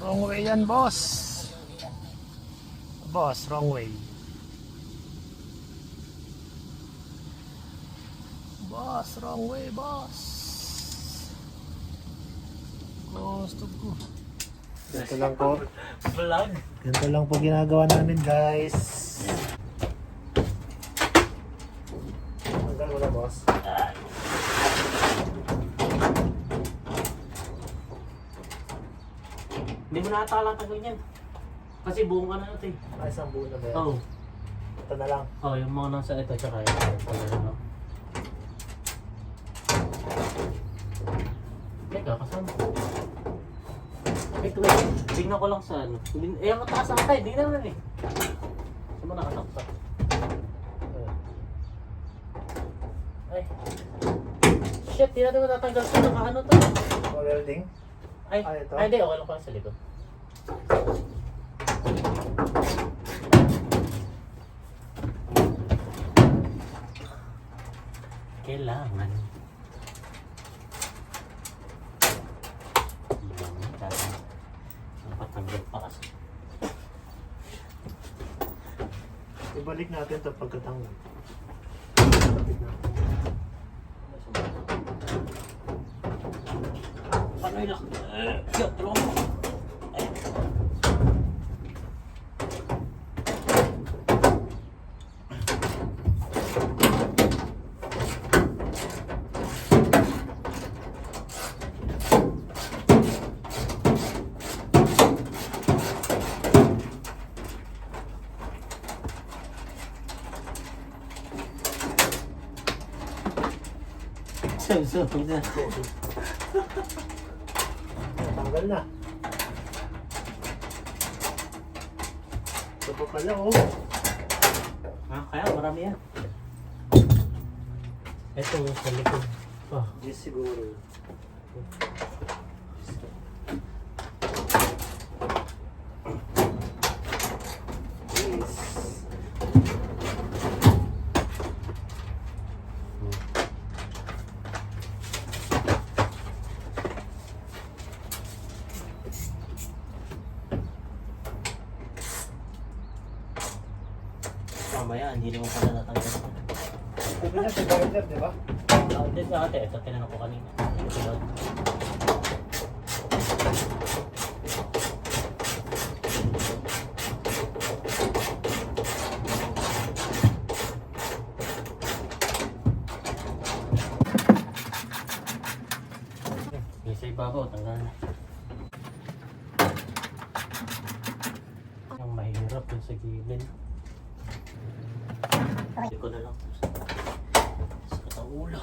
Wrong way yan, boss. Boss, wrong way. Boss, wrong way, boss. Gusto ko. Ganito lang po. Vlog. Ganito lang po ginagawa namin, guys. Hanggang wala, boss. Hindi mo na ata lang tagal yan. Kasi buong ka na ito eh. Ay, isang buo na ba yan? Oo. Ito na lang. Oh, yung mga nasa ito tsaka ito. Ano. Teka, kasama. Wait. Tingnan ko lang sa ano. Eh, ang mataas ang tayo. Di naman eh. Saan mo nakasaksa? Ay. Shit, di natin matatanggal ito. Nakaano to? Welding? Ay, ito? ay, hindi. Okay lang pala sa likod. Kailangan. Napatanggal pa kasi. Ibalik natin ito pagkatanggal. Ibalik natin. Paano ilak? Yo, tulungan mo. Ay. Susunod na. Tanggal na. Ito pa pala, oh. Kaya marami yan. Ito sa likod. Oh. Yes, siguro. Yes. Mamaya, hindi naman pala natanggal. Ito niya, si Binder, di ba? Hindi sa ate, ito tinanong ko kanina. Sunod. Yung sa ibabaw, tanggal na. Yung mahirap yung sa gilid. Hindi ko na lang. Sakit ang ulo.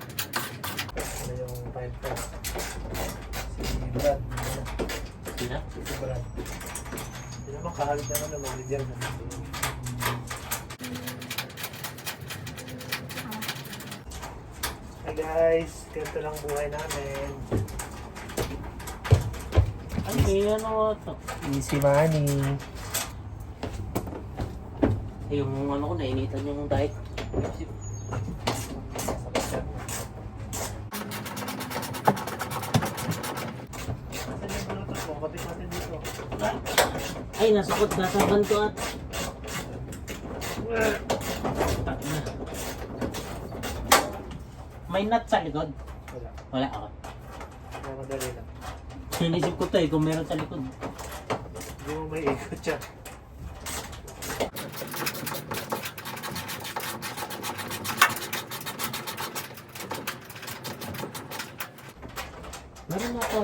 Ano yung 5-5? Si Brad. Hindi na? Si Brad. Hindi naman kahalit naman ng manager na. Hi guys, ganito lang buhay namin. Ay, ano ito? Easy money. Eh, yung ano ko, nainitan yung diet. Kapit natin dito. Ay, nasakot, nasaban ko at. May nut sa likod. Wala. Wala ako. Madali lang. Sinisip ko to eh, kung meron sa likod. Hindi mo may ikot siya. Meron na ako.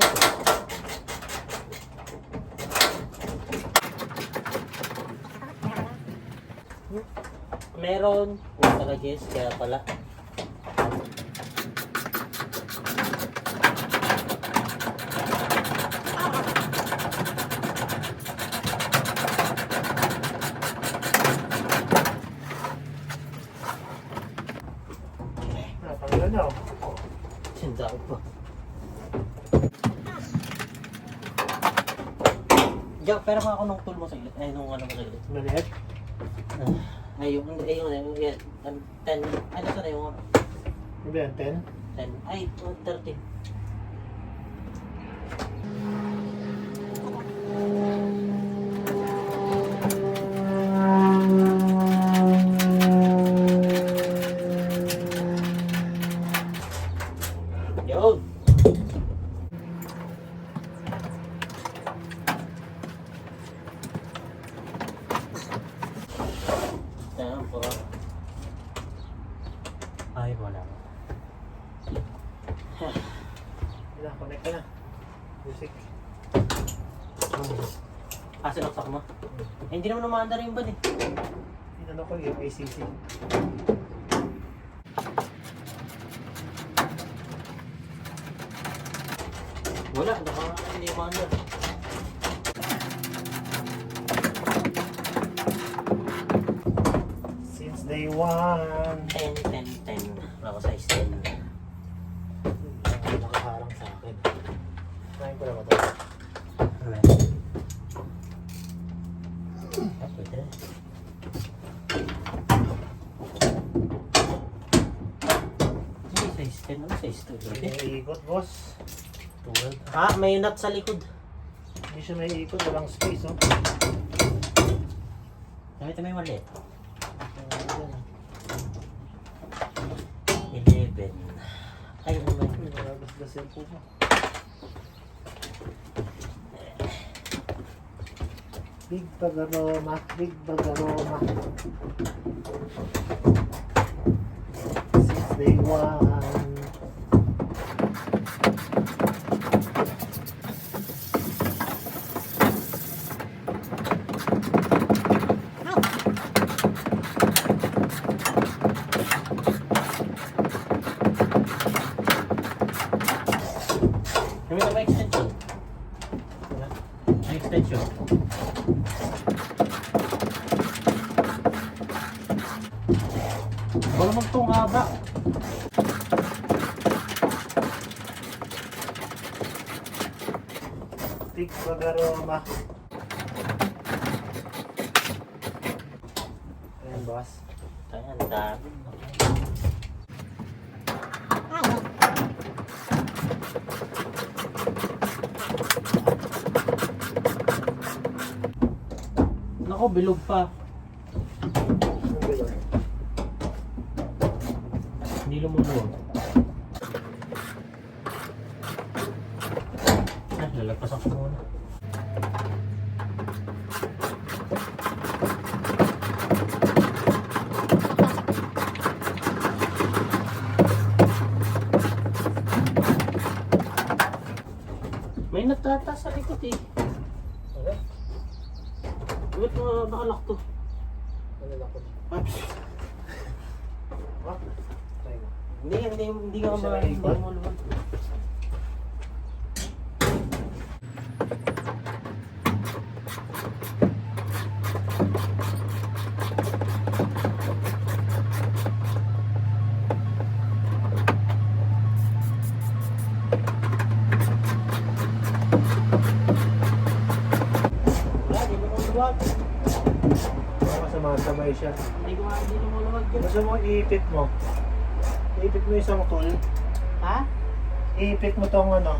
Meron. Kung talaga kaya pala. Natanggal na, oh. Sindao pa. Diyan, pero ako nung tool mo sa ilit. Ay, nung ano mo sa ilit. Maliit? Ay, yung, yan. 10. Ay, nasa na yung ano? Ano ba yan? 10? 10. Ay, 30. Yun. Ayan po. Ay, wala. Yan, connect ka na. Music. Sinaksak mo? Eh, hindi naman umaandar yung ban eh. Tinanong ko yung ACC. Wala, hindi umaandar. Since day one. 10. Wala ko size 10. Nakaharang sa akin. Kain ko na ba ito? Alright. Pwede. Hindi size 10. Ano size 2? Hindi may ikot, boss. 12. Ah, may nut sa likod. Hindi siya may ikot. Walang space, oh. Nakita mo yung maliit. Ayan. 11. Ay, ano ba yun? Nalabas na cellphone mo. Big Bagaroma, Big Bagaroma. Since day one. Kami na may extension. May extension. Wala mong itong haba. Big Bagaroma. Ayan, boss. Ayan, dami. Nako, bilog pa. Ang bilog. Hindi lumuluwag. Ay, lalagpas ako muna. May natata sa likod eh. Ano? Ba't nakalak to? Ano lang ko? Ah, try mo. Hindi nga Siya may ikot? maluwag. Wala, hindi mo maluwag. Baka sumasabay siya. Hindi mo maluwag yun. Gusto mo iipit mo? Iipit mo isang tool. Ha? Iipit mo tong ano.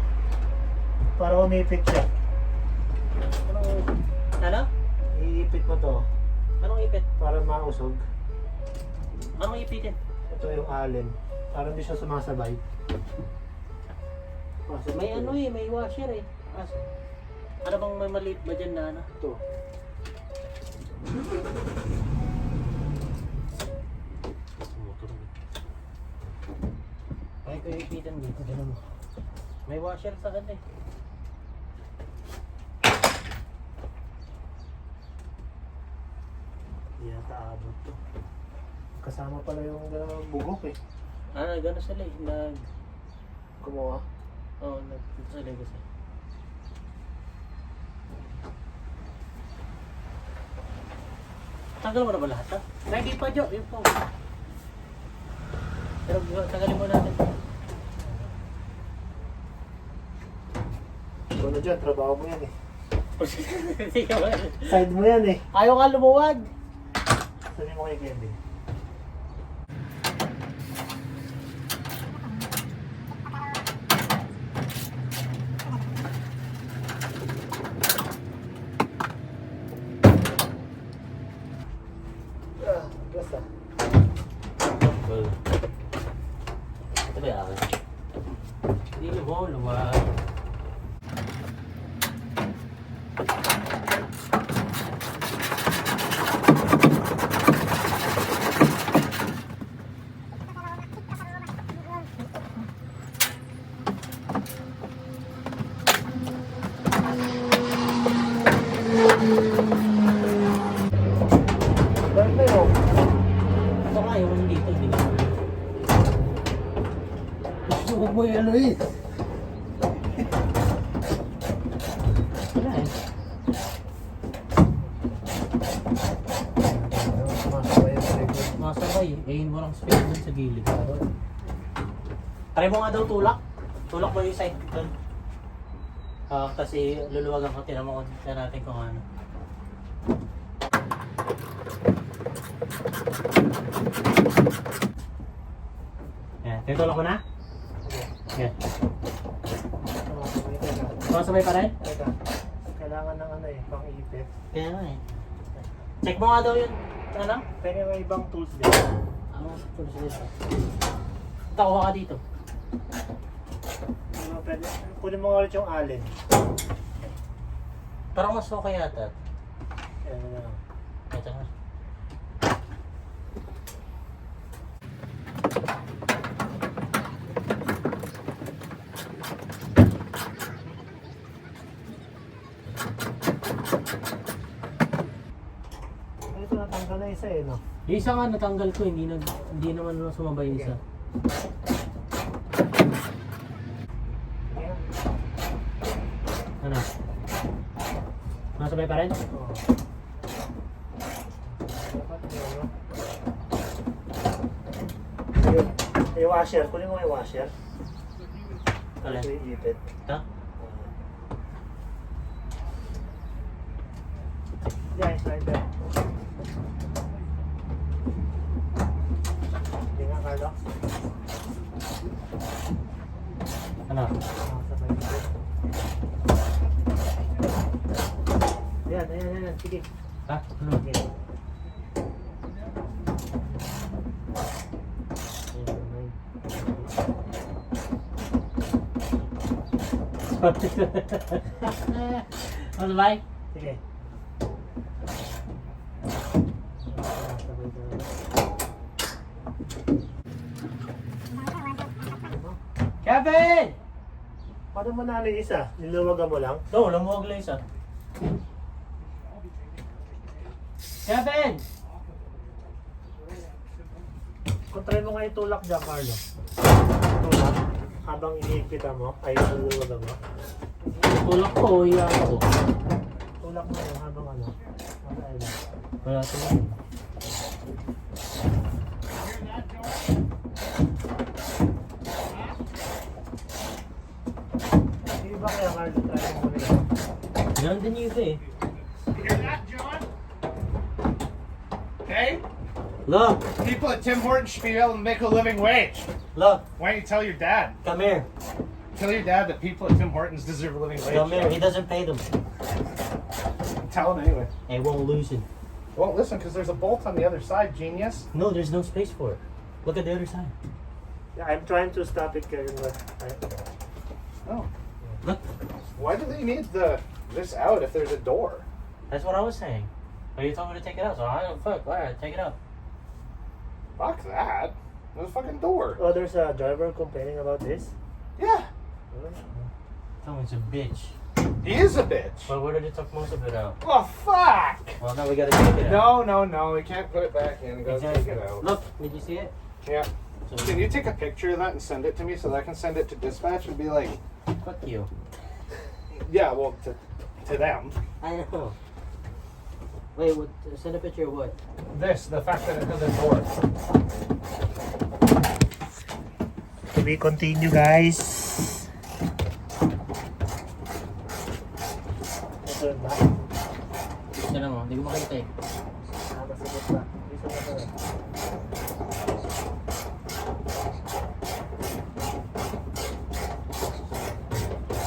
Para umipit siya. Ano? Iipit mo to. Anong ipit? Para mausog. Anong ipitin? Ito yung allen. Para hindi siya sumasabay. May ano eh, may washer eh. Ano bang may maliit ba dyan na ano? Ito. Ay, ko ipitin dito, gano'n mo. May washer sa ganda eh. Hindi yata abot to. Kasama pala yung bugok eh. Gano'n sila eh. Kumuha. Oo, dito sa Legos eh. Tanggal mo na ba lahat ha? Hindi pa, Jo. Yun po. Pero tanggalin mo natin. Ano dyan, trabaho mo yan eh. Side mo yan eh. Ayaw ka lumuwag. Sabi mo kay Kevin. Basta. Well, ito ba yung akin? Hindi mo luwag. Dahil na yun. Ito nga, yung dito, hindi na. Huwag mo yan, Luis. Wala eh. Masabay yung likod. Masabay eh. Eh, walang space dun sa gilid. Try mo nga daw tulak. Tulak mo yung side dun. Kasi luluwagan ko, tinan mo kung natin kung ano. Yan, tinutulak mo na? Yan. Masabay pa rin? Teka, kailangan ng ano eh, pang-ipit. Kaya nga eh. Check mo nga daw yun. Ano? Pero may ibang tools din. Ano sa tools dito? Takuha ka dito. Ano, pwede, kunin mo nga ulit yung allen. Parang mas okay yata. Ayan na lang. Ito nga. Ito natanggal na isa eh, no? Yung isa nga natanggal ko, hindi naman sumabay yung isa. Ayan. Ano? Masabay pa rin? Oo. Dapat yun, no? Yung washer, kunin mo yung washer. Alin? Ito yung ipit. Ito? Yeah, it's right there. Hindi nga, Carlo. Ano? Sabay dito. Ayan. Sige. Ha? Ano? Okay. Ano ba? Sige. Sabay dito. Kevin! Paano mo naalis isa? Niluwagan mo lang? No, lumuwag lang isa. Kevin! Kung try mo nga itulak dyan, Carlo. Tulak. Habang iniipitan mo, ay niluwagan mo. Tulak ko o iyan ko? Tulak mo yun habang ano. Matay lang. Wala ito. Hindi ba kaya, Carlo? Try mo muna yun. Yan din yung iba eh. Hear that, John? Hey? Look! People at Tim Hortons should be able to make a living wage. Look! Why don't you tell your dad? Come here. Tell your dad that people at Tim Hortons deserve a living wage. Come here. He doesn't pay them. Tell him anyway. He won't lose it. Well, listen, because there's a bolt on the other side, genius. No, there's no space for it. Look at the other side. Yeah, I'm trying to stop it, Kevin, but Oh. Look. Why do they need this out if there's a door? That's what I was saying. But you told me to take it out, so I don't fuck. Alright, take it out. Fuck that. There's a fucking door. oh, there's a driver complaining about this. Yeah. Someone's a bitch. He is a bitch. But where did it take most of it out? Oh, fuck. Well, now we gotta take it out. No. We can't put it back in. Go take it out. Look, did you see it? Yeah. So, Can you take a picture of that and send it to me so that I can send it to dispatch and be like, fuck you. yeah, well, to them. I know. Wait, what, send a picture of what? This, the fact that it has a door. To be continue, guys. Ito ba? mo, hindi ko makita eh. Masigit ba? Dito na to eh.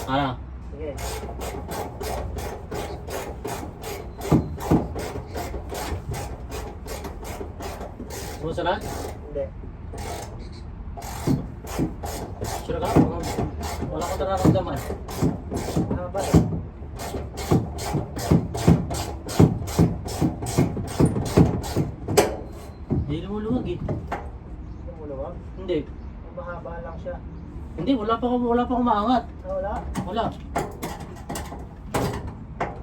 Ano? Sige. Sumusunod? Hindi. Sure ka? Wala ko nararamdaman. Haba eh. Hindi lumuluwag eh. Lumuluwag? Hindi. Mahaba lang siya. Hindi, wala pa akong maangat. Ah, wala? Wala.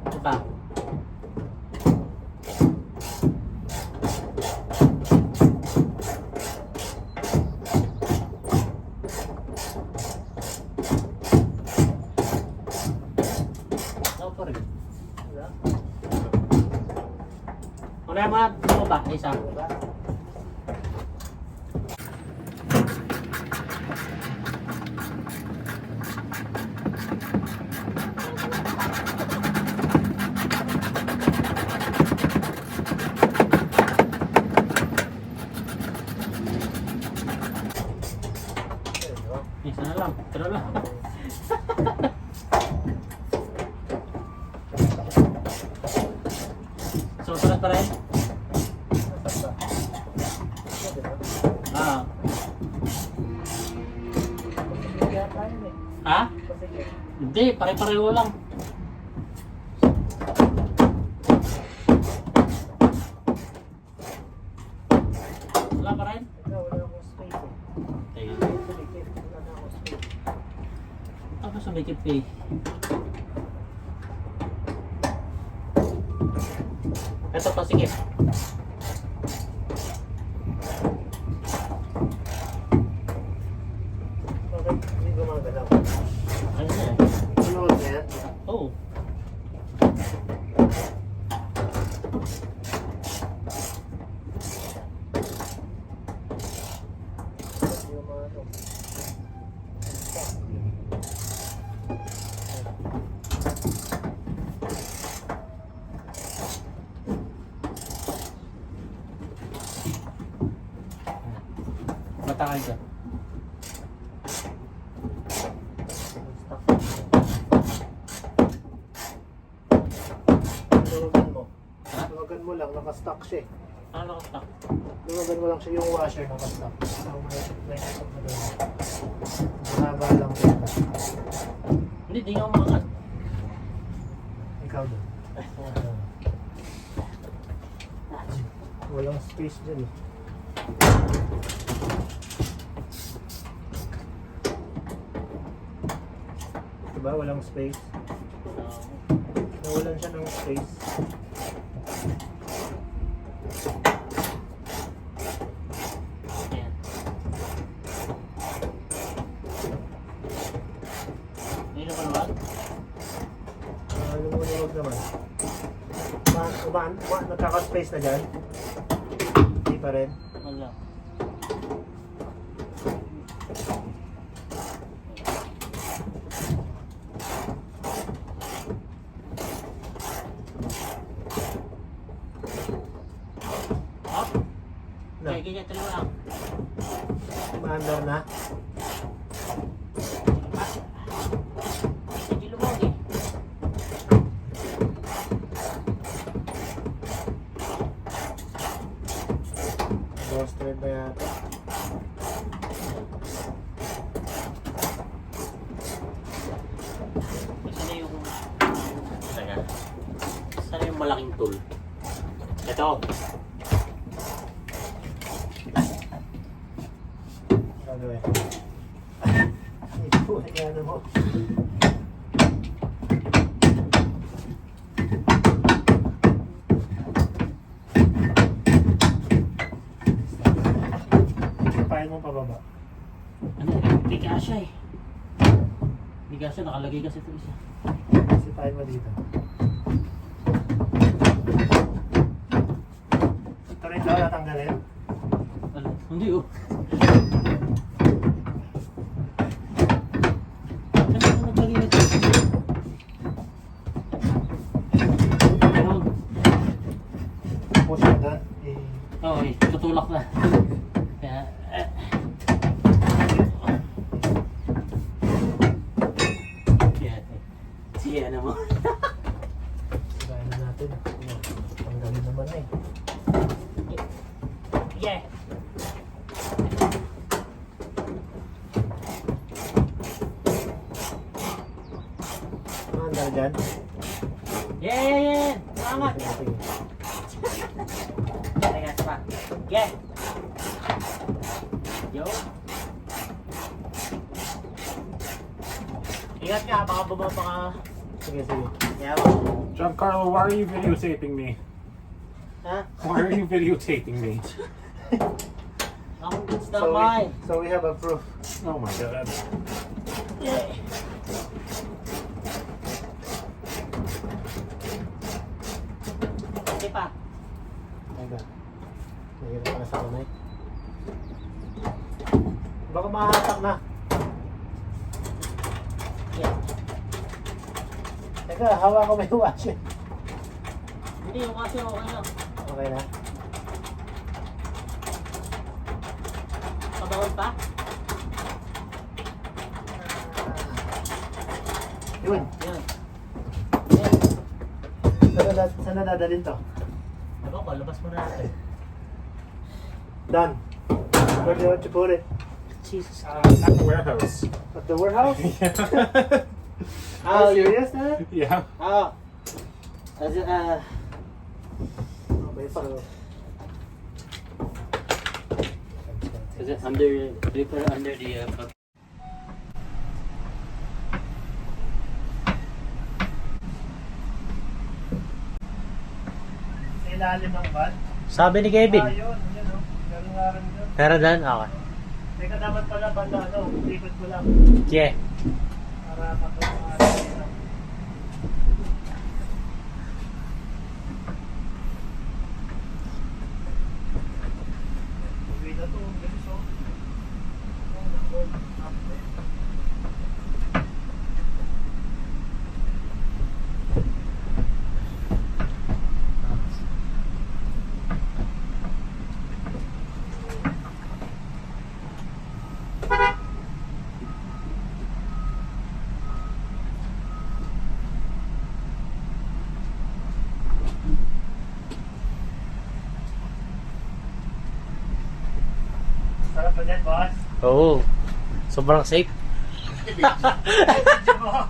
Ito pa. Ako pa rin. Wala? Una mo na ba? Isa. Wala? Isa na lang. Ito na lang. Susunod pa rin? Ah. Ha? Hindi, pare-pareho lang. Wala pa rin? Wala akong space eh. Tingnan. Wala na akong space. Tapos sa make pay. Ito pa, sige. Bakit hindi gumagalaw? Ano na yan? Sunod na yan? Oo. Hindi gumagalaw. Matakay ka. Luwagan mo. Ha? Luwagan mo lang, nakastock siya eh. Ano ka stock? Luwagan mo lang siya yung washer nakastock. So, may stock na doon. Mahaba lang siya. Hindi, di nga umangat. Ikaw doon. Walang space dyan eh. Diba? Walang space. Nawalan siya ng space. Ayan. Hindi na panuwag? Lumuluwag naman. Nagkaka-space na dyan? Hindi pa rin. Wala. Up. Na. Okay, ganyan, tuloy mo lang. Maandar na. Hindi lumawag eh. Ghost thread na yata. Isa na yung... Teka. Isa na yung malaking tool. Ito. Gagawin. Ito, ano mo. Papain mo pababa. Ano? Hindi kasya eh. Hindi kasya, nakalagay kasi ito isa. Sipain mo dito. Ito rin daw natanggalin. Ano? Hindi oh. Ano ang naglagay nito? Ayun. push mo doon. Oo, tutulak na. Kaya, yan. Siya naman. Sirayan na natin. Tanggalin naman eh. Yeah. Ano ang dala dyan? Yeah. Salamat. Sige. Teka, pa. Yeah. Yo. Ingat ka, baka bumaba ka. Sige. Yeah. Giancarlo, why are you videotaping me? Ha? Why are you videotaping me? It's not mine. So we have a proof. Oh my god. Yeah. Sige pa. Teka. Nahirap ka na sa kamay. Baka mahatak na. Yeah. Teka, hawa ko may washer. Hindi, yung kasi okay lang. Okay na. Pabawal pa? Yun. Yan. Saan na dadalhin to? Ano ko, labas mo na natin. Done. Where do you want to put it? Jesus. At the warehouse. At the warehouse? Oh, Are you serious na? Yeah. Oh. Okay, so... Is it under, do you put it under the, Sa ilalim ng van? Sabi ni Kevin. Yun o. Meron nga rin yun. Pero dan, okay. Teka, dapat pala banda, likod ko lang. Yeah. Para matutunan nila. Uwi na to, bilis o. Sarap pa dyan, boss. Oo. Sobrang safe. Video mo.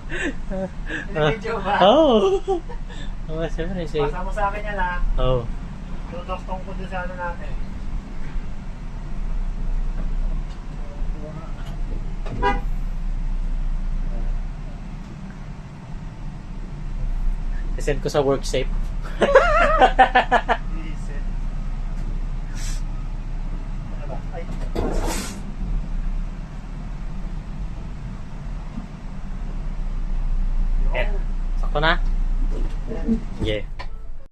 Video ba? Oo. Oo, siyempre safe. Pasa mo sa akin yan ha. Oo. Tutoktong ko dun sa ano natin. Send ko sa work safe. Reset. Ano ba? Ay. Yeah. Sakto na? Yan. Yeah.